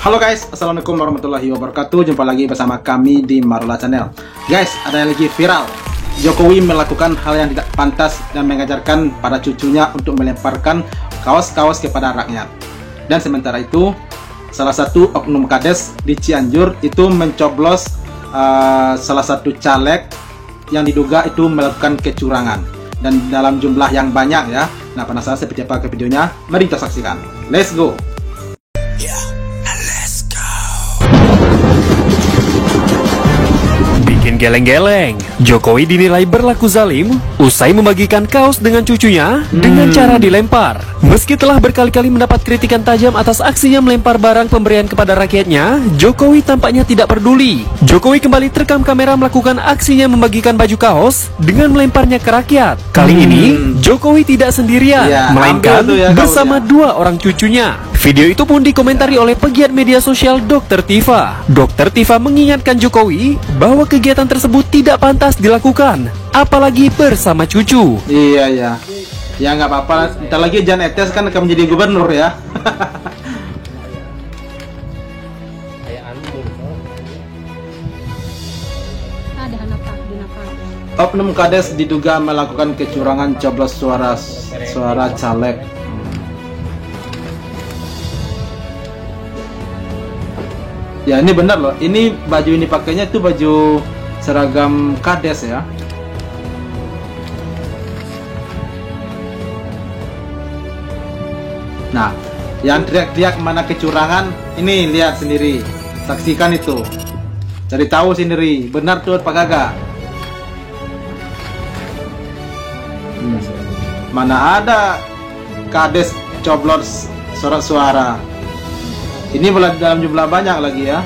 Halo guys, assalamualaikum warahmatullahi wabarakatuh. Jumpa lagi bersama kami di Marula Channel. Guys, ada yang lagi viral. Jokowi melakukan hal yang tidak pantas dan mengajarkan pada cucunya untuk melemparkan kaos-kaos kepada rakyat. Dan sementara itu, salah satu oknum kades di Cianjur itu mencoblos salah satu caleg yang diduga itu melakukan kecurangan dan dalam jumlah yang banyak ya. Nah, penasaran seperti apa ke videonya? Mari kita saksikan. Let's go. Bikin geleng-geleng, Jokowi dinilai berlaku zalim usai membagikan kaos dengan cucunya dengan cara dilempar. Meski telah berkali-kali mendapat kritikan tajam atas aksinya melempar barang pemberian kepada rakyatnya, Jokowi tampaknya tidak peduli. Jokowi kembali terekam kamera melakukan aksinya membagikan baju kaos dengan melemparnya ke rakyat. Kali ini, Jokowi tidak sendirian, melainkan bersama dua orang cucunya. Video itu pun dikomentari oleh pegiat media sosial Dr. Tifa. Dr. Tifa mengingatkan Jokowi bahwa kegiatan tersebut tidak pantas dilakukan, apalagi bersama cucu. Iya. Ya nggak apa-apa, ntar lagi Jan Etes kan akan menjadi gubernur ya. Oknum kades diduga melakukan kecurangan coblos suara caleg. Ya ini benar loh, ini baju ini pakainya itu baju seragam kades ya. Nah, yang teriak-teriak mana kecurangan, ini lihat sendiri, saksikan itu, cari tahu sendiri, benar tuh apa kagak? Mana ada kades coblos suara-suara? Ini dalam jumlah banyak lagi ya.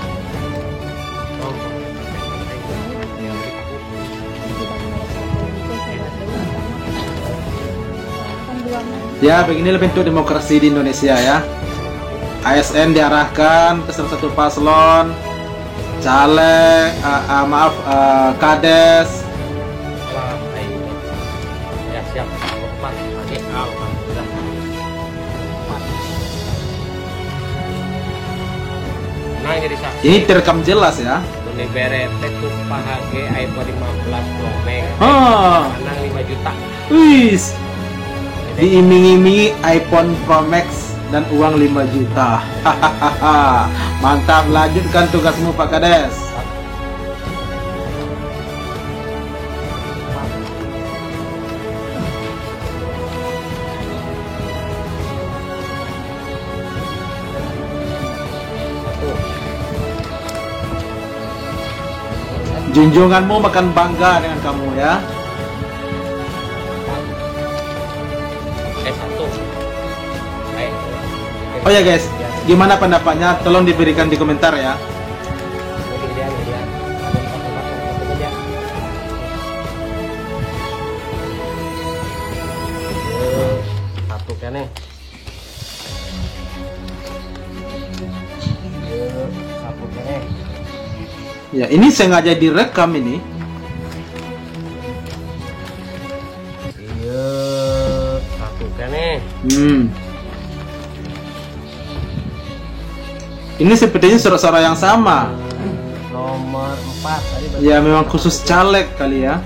Ya, beginilah bentuk demokrasi di Indonesia ya. ASN diarahkan ke salah satu paslon, caleg, kades. Ini terekam jelas ya. iPhone 15 Pro Max. Menang 5 juta. Wis. Diiming-imingi iPhone Pro Max dan uang 5 juta. Hahaha. Mantap, lanjutkan tugasmu Pak Kades. Junjunganmu makan bangga dengan kamu ya. Oh ya guys, gimana pendapatnya? Tolong diberikan di komentar ya. Satu kan nih. Satu kan nih. Ya, ini sengaja direkam ini. Iya, satu kan nih. Ini sepertinya suara-suara yang sama. Nomor 4 tadi. Ya, memang khusus caleg kali ya.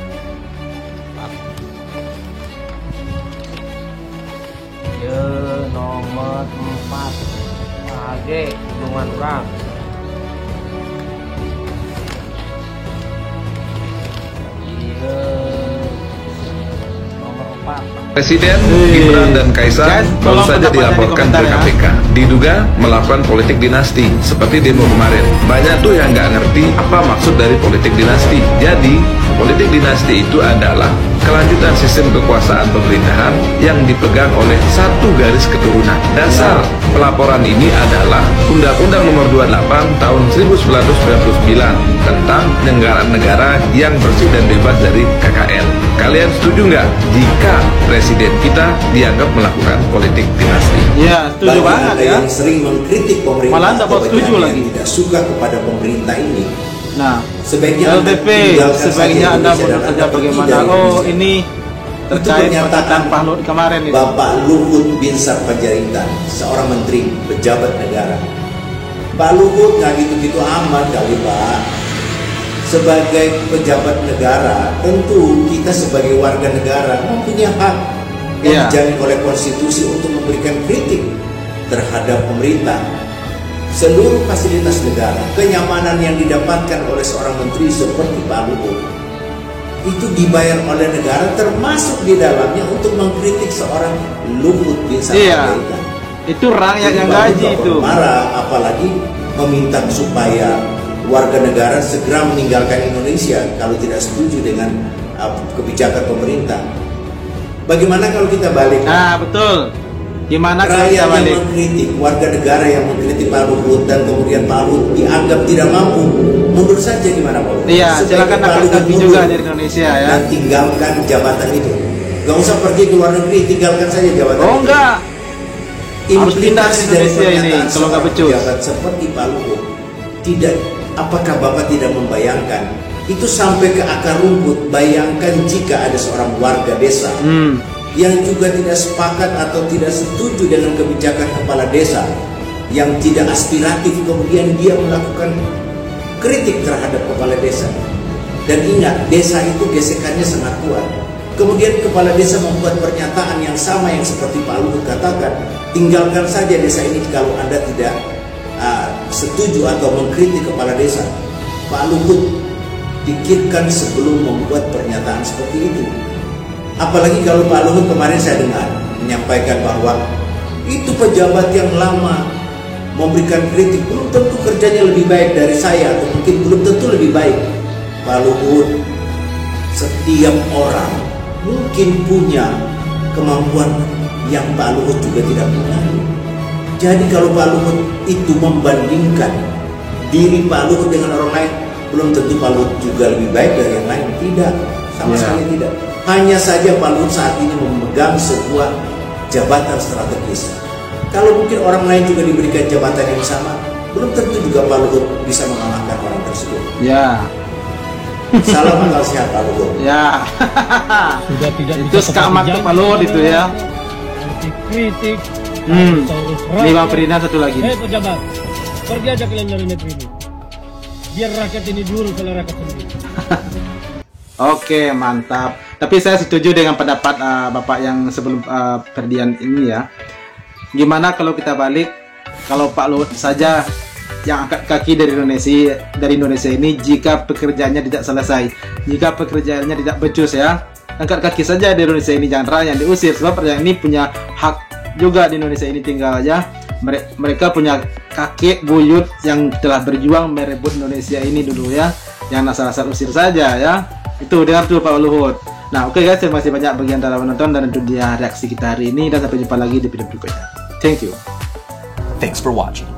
Iya, nomor 4. AG, hubungan orang. Presiden Gibran dan Kaisang baru saja dilaporkan ke KPK. Diduga melakukan politik dinasti seperti demo kemarin. Banyak tuh yang nggak ngerti apa maksud dari politik dinasti. Jadi, politik dinasti itu adalah kelanjutan sistem kekuasaan pemerintahan yang dipegang oleh satu garis keturunan. Dasar pelaporan ini adalah Undang-Undang Nomor 28 Tahun 1999 tentang penyelenggaraan negara yang bersih dan bebas dari KKN. Kalian setuju nggak jika presiden kita dianggap melakukan politik dinasti? Ya, setuju banget ya. Yang sering mengkritik pemerintah, malah dapat setuju lagi. Tidak suka kepada pemerintah ini. Nah, sebaiknya LDP, sebaiknya Anda mundur saja bagaimana? Oh, ini terkait pernyataan Pak Luhut kemarin itu. Bapak Luhut Binsar Panjaitan, seorang menteri pejabat negara, Pak Luhut nggak gitu-gitu amat kali Pak. Sebagai pejabat negara, tentu kita sebagai warga negara mempunyai hak yang dijamin oleh konstitusi untuk memberikan kritik terhadap pemerintah. Seluruh fasilitas negara, kenyamanan yang didapatkan oleh seorang menteri seperti Pak Luhut itu dibayar oleh negara, termasuk di dalamnya untuk mengkritik seorang Luhut bin Sarpanjaitan. Itu rakyat yang gaji itu. Marah, apalagi meminta supaya warga negara segera meninggalkan Indonesia kalau tidak setuju dengan kebijakan pemerintah. Bagaimana kalau kita balik? Nah, betul. Gimana kalau kita rakyat balik? yang mengkritik, warga negara yang mengkritik Pak Luhut dan kemudian Pak Luhut dianggap tidak mampu, mundur saja gimana Pak Luhut? Iya, silakan angkat kaki juga dari Indonesia ya. Dan tinggalkan jabatan itu. Gak usah pergi ke luar negeri, tinggalkan saja jabatan itu. Oh enggak. Harus pindah ke Indonesia ini kalau nggak becus. Pejabat seperti Pak Luhut, tidak, apakah Bapak tidak membayangkan itu sampai ke akar rumput? Bayangkan jika ada seorang warga desa yang juga tidak sepakat atau tidak setuju dengan kebijakan kepala desa yang tidak aspiratif, kemudian dia melakukan kritik terhadap kepala desa. Dan ingat, desa itu gesekannya sangat kuat. Kemudian kepala desa membuat pernyataan yang sama yang seperti Pak Luhut katakan, tinggalkan saja desa ini kalau Anda tidak setuju atau mengkritik kepala desa. Pak Luhut pikirkan sebelum membuat pernyataan seperti itu. Apalagi kalau Pak Luhut kemarin saya dengar menyampaikan bahwa itu pejabat yang lama memberikan kritik, belum tentu kerjanya lebih baik dari saya, atau mungkin belum tentu lebih baik. Pak Luhut, setiap orang mungkin punya kemampuan yang Pak Luhut juga tidak punya. Jadi kalau Pak Luhut itu membandingkan diri Pak Luhut dengan orang lain, belum tentu Pak Luhut juga lebih baik dari yang lain. Tidak, sama sekali tidak. Hanya saja Pak Luhut saat ini memegang sebuah jabatan strategis. Kalau mungkin orang lain juga diberikan jabatan yang sama, belum tentu juga Pak Luhut bisa mengalahkan orang tersebut. Ya. Salam akal sehat Pak Luhut. Ya. Sudah tidak Itu skamat ke Pak Luhut itu ya. Kritik. Ini Bang Ferdinand satu lagi. Pejabat, pergi aja kalian dari negeri ini. Biar rakyat ini dulu kalau rakyat sendiri. Oke, mantap. Tapi saya setuju dengan pendapat Bapak yang sebelum Ferdinand ini ya. Gimana kalau kita balik, kalau Pak Luhut saja yang angkat kaki dari Indonesia ini jika pekerjaannya tidak selesai, jika pekerjaannya tidak becus ya, angkat kaki saja di Indonesia ini, jangan rakyat yang diusir, sebab rakyat ini punya hak juga di Indonesia ini, tinggal aja mereka punya kakek buyut yang telah berjuang merebut Indonesia ini dulu ya, yang asal-asal usir saja ya. Itu dengar tuh Pak Luhut. Nah oke guys, terima kasih banyak bagi anda menonton, dan itu dia reaksi kita hari ini, dan sampai jumpa lagi di video berikutnya. Thank you. Thanks for watching.